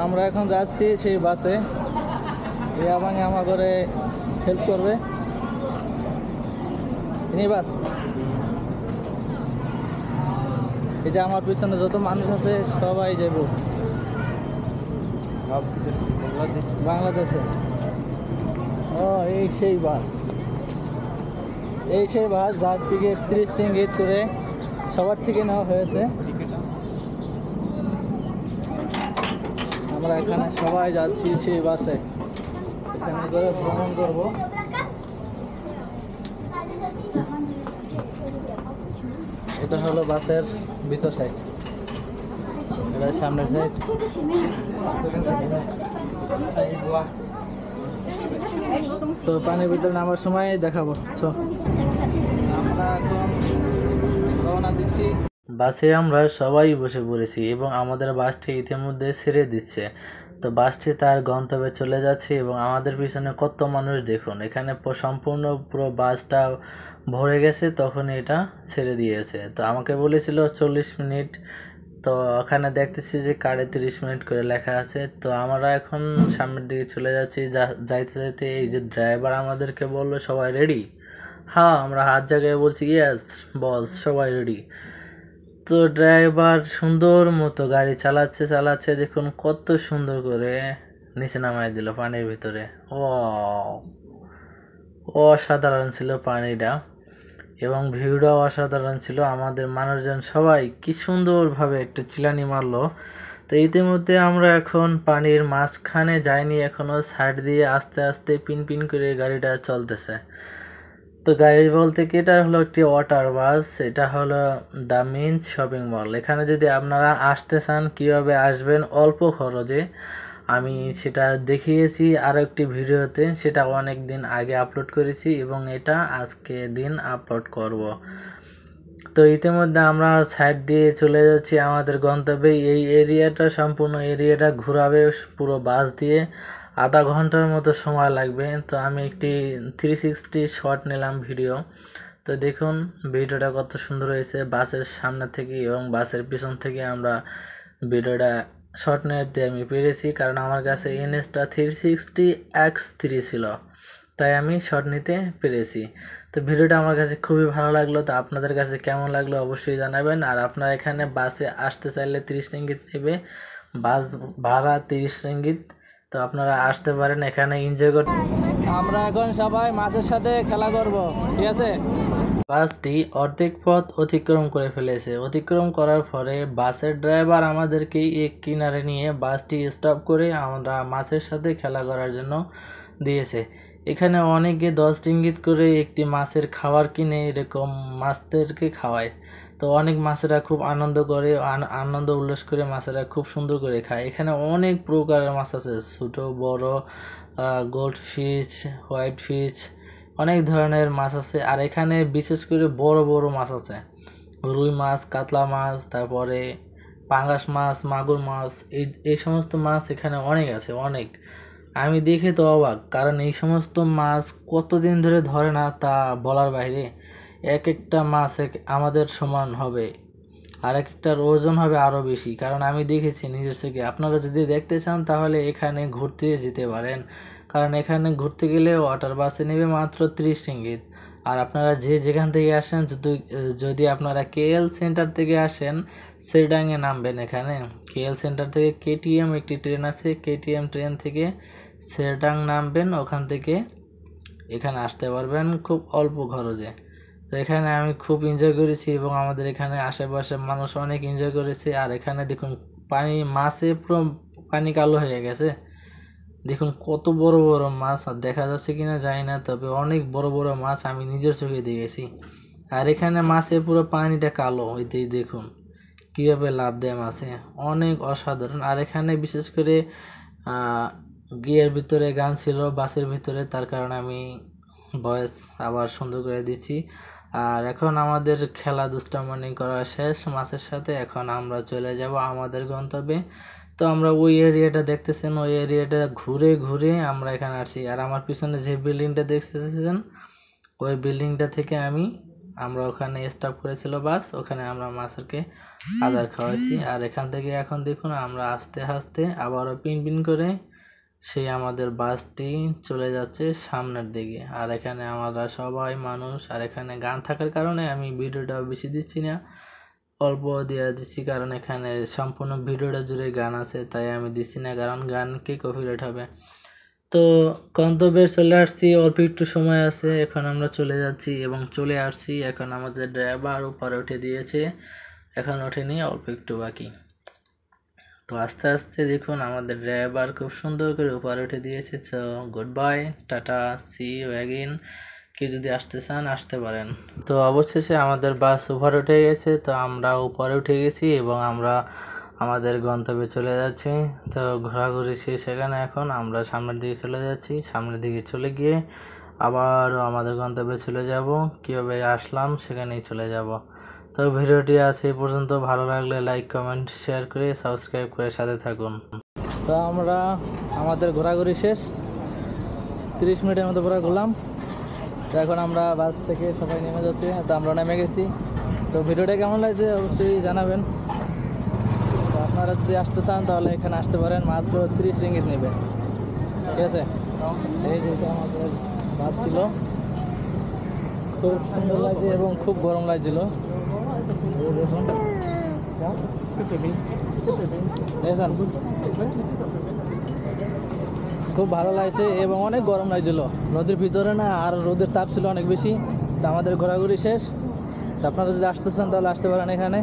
আমরা এখন যাচ্ছি সেই বাসে। ইয়াবাং আমার করে হেল্প করবে এই বাস। এই যে আমার পিছনে যত মানুষ আছে সবাই যাব বাংলাদেশে। ও এই সেই বাস, এই সেই বাস যার টিকিট 30 রিঙ্গিত করে সবার থেকে নেওয়া হয়েছে। আমরা এখানে সবাই যাচ্ছি সেই বাসে, এখানে করে ভ্রমণ করব। এটা হলো বাসের ভিতর সাইড, এটা সামনের সাইড। তো পানির ভিতরে নামার সময় দেখাবো। আমরা এখন রওনা দিচ্ছি। বাসে আমরা সবাই বসে পড়েছি এবং আমাদের বাসটি ইতিমধ্যে ছেড়ে দিচ্ছে। তো বাসটি তার গন্তব্যে চলে যাচ্ছে এবং আমাদের পিছনে কত মানুষ দেখুন। এখানে সম্পূর্ণ পুরো বাসটা ভরে গেছে, তখন এটা ছেড়ে দিয়েছে। তো আমাকে বলেছিল 40 মিনিট, তো ওখানে দেখতেছি যে 30 মিনিট করে লেখা আছে। তো আমরা এখন সামনের দিকে চলে যাচ্ছি। যাইতে যাইতে এই যে ড্রাইভার আমাদেরকে বললো সবাই রেডি। হ্যাঁ, আমরা হাত জায়গায় বলছি ইয়েস বস, সবাই রেডি। তো ড্রাইভার সুন্দর মতো গাড়ি চালাচ্ছে দেখুন কত সুন্দর করে নিচে নামাই দিল পানির ভিতরে। অসাধারণ ছিল পানিটা এবং ভিউটাও অসাধারণ ছিল। আমাদের মানুষজন সবাই কি সুন্দরভাবে একটু চিলানি মারলো। তো ইতিমধ্যে আমরা এখন পানির মাঝখানে যাইনি, এখনো সাইড দিয়ে আস্তে আস্তে পিন পিন করে গাড়িটা চলতেছে। তো গাড়ি বলতে কি, এটা হলো একটি ওয়াটার বাস। এটা হলো দ্য মিন্স শপিং মল। এখানে যদি আপনারা আসতে চান কিভাবে আসবেন অল্প খরচে, আমি সেটা দেখিয়েছি আরও একটি ভিডিওতে, সেটা অনেক দিন আগে আপলোড করেছি এবং এটা আজকে দিন আপলোড করব। তো ইতিমধ্যে আমরা সাইড দিয়ে চলে যাচ্ছি আমাদের গন্তব্যে। এই এরিয়াটা সম্পূর্ণ এরিয়াটা ঘোরাবে পুরো বাস দিয়ে, আধা ঘন্টার মতো সময় লাগবে। তো আমি একটি 360 শট নিলাম ভিডিও। তো দেখুন ভিডিওটা কত সুন্দর হয়েছে। বাসের সামনে থেকে এবং বাসের পিছন থেকে আমরা ভিডিওটা শট নিতে আমি পেরেছি, কারণ আমার কাছে NS-টা 360X3 ছিল, তাই আমি শট নিতে পেরেছি। তো ভিডিওটা আমার কাছে খুবই ভালো লাগলো। তো আপনাদের কাছে কেমন লাগলো অবশ্যই জানাবেন। আর আপনারা এখানে বাসে আসতে চাইলে 30 রিঙ্গিত নেবে, বাস ভাড়া 30 রিঙ্গিত। তো আপনারা আসতে পারেন, এখানে এনজয় করতে। আমরা এখন সবাই মাছের সাথে খেলা করব, ঠিক আছে। বাসটি অর্ধেক পথ অতিক্রম করে ফেলেছে। অতিক্রম করার পরে বাসের ড্রাইভার আমাদেরকে এক কিনারে নিয়ে বাসটি স্টপ করে আমরা মাছের সাথে খেলা করার জন্য দিয়েছে। এখানে অনেকে 10 রিঙ্গিত করে একটি মাছের খাবার কিনে এরকম মাছদেরকে খাওয়ায়। তো অনেক মাছেরা খুব আনন্দ করে, আনন্দ উল্লাস করে মাছেরা খুব সুন্দর করে খায়। এখানে অনেক প্রকারের মাছ আছে, ছোট বড়, গোল্ড ফিশ, হোয়াইট ফিশ, অনেক ধরনের মাছ আছে। আর এখানে বিশেষ করে বড় বড় মাছ আছে, রুই মাছ, কাতলা মাছ, তারপরে পাঙ্গাস মাছ, মাগুর মাছ, এই সমস্ত মাছ এখানে অনেক আছে, অনেক। আমি দেখে তো অবাক, কারণ এই সমস্ত মাছ কতদিন ধরে ধরে না তা বলার বাইরে। এক একটা মাছ আমাদের সমান হবে, আর এক একটার ওজন হবে আরও বেশি, কারণ আমি দেখেছি নিজের চোখে। আপনারা যদি দেখতে চান তাহলে এখানে ঘুরতে যেতে পারেন, কারণ এখানে ঘুরতে গেলে ওয়াটার বাসে নেবে মাত্র 30 রিঙ্গিত। আর আপনারা যেখান থেকে আসেন, যদি আপনারা KL সেন্টার থেকে আসেন, সেরডাঙে নামবেন। এখানে KL সেন্টার থেকে KTM একটি ট্রেন আছে, KTM ট্রেন থেকে সেরডাং নামবেন, ওখান থেকে এখানে আসতে পারবেন খুব অল্প খরচে। তো এখানে আমি খুব এনজয় করেছি এবং আমাদের এখানে আশেপাশে মানুষ অনেক এনজয় করেছে। আর এখানে দেখুন পানি, মাছে পুরো পানি কালো হয়ে গেছে। দেখুন কত বড় বড় মাছ, আর দেখা যাচ্ছে কিনা জানি না, তবে অনেক বড় বড় মাছ আমি নিজের চোখে দেখেছি। আর এখানে মাছে পুরো পানিটা কালো, ওইতেই দেখুন কীভাবে লাভ দেয় মাছে, অনেক অসাধারণ। আর এখানে বিশেষ করে গিয়ের ভিতরে গান ছিল বাসের ভিতরে, তার কারণে আমি ভয়েস আবার সুন্দর করে দিচ্ছি। আর এখন আমাদের খেলা দুষ্টামি করা শেষ মাছের সাথে, এখন আমরা চলে যাব আমাদের গন্তব্যে। তো আমরা ওই এরিয়াটা দেখতেছেন, ওই এরিয়াটা ঘুরে ঘুরে আমরা এখানে আসছি। আর আমার পিছনে যে বিল্ডিংটা দেখতেছেন, ওই বিল্ডিংটা থেকে আমি আমরা ওখানে স্টপ করেছিল বাস, ওখানে আমরা মাছেরকে আদার খাওয়াইছি। আর এখান থেকে এখন দেখুন আমরা আস্তে আস্তে আবারও পিন পিন করে সেই আমাদের বাসটি চলে যাচ্ছে সামনের দিকে। আর এখানে আমরা সবাই মানুষ, আর এখানে গান থাকার কারণে আমি ভিডিওটা বেশি দিচ্ছি না, অল্প দিয়ে দিচ্ছি, কারণ এখানে সম্পূর্ণ ভিডিওটা জুড়ে গান আছে, তাই আমি দিচ্ছি না, কারণ গানকে কপিরাইট হবে। তো গন্তব্যে চলে আসছি, অল্প একটু সময় আছে, এখন আমরা চলে যাচ্ছি এবং চলে আসছি। এখন আমাদের ড্রাইভার উপরে উঠে দিয়েছে, এখন ওঠেনি, অল্প একটু বাকি। তো আস্তে আস্তে দেখুন আমাদের ড্রাইভার খুব সুন্দর করে উপরে উঠে দিয়েছে। তো goodbye, tata, see you again. কি যদি আসতে চান আসতে পারেন। তো অবশেষে আমাদের বাস উপরে উঠে গেছে, তো আমরা উপরে উঠে গেছি এবং আমরা আমাদের গন্তব্যে চলে যাচ্ছি। তো ঘোরাঘুরি শেষ এখানে, এখন আমরা সামনের দিকে চলে যাচ্ছি। সামনের দিকে চলে গিয়ে আবারও আমাদের গন্তব্যে চলে যাব, কীভাবে আসলাম সেখানেই চলে যাব। তো ভিডিওটি আছে এই পর্যন্ত, ভালো লাগলে লাইক কমেন্ট শেয়ার করে সাবস্ক্রাইব করে সাথে থাকুন। তো আমরা আমাদের ঘোরাঘুরি শেষ, 30 মিনিটের মতো পুরো ঘুরলাম। তো এখন আমরা বাস থেকে সবাই নেমে যাচ্ছি, তো আমরা নেমে গেছি। তো ভিডিওটা কেমন লাগছে অবশ্যই জানাবেন। তো আপনারা যদি আসতে চান তাহলে এখানে আসতে পারেন, মাত্র 30 রিঙ্গিত নেবে, ঠিক আছে। এই যেটা আমাদের বাস ছিল, খুব সুন্দর লাগছে এবং খুব গরম লাগছিল। দেখুন খুব ভালো লাগছে এবং অনেক গরম লাগছিল, নদীর ভিতরে না, আর রোদের তাপ ছিল অনেক বেশি। তো আমাদের ঘোরাঘুরি শেষ, তো আপনারা যদি আসতে চান তাহলে আসতে পারেন এখানে।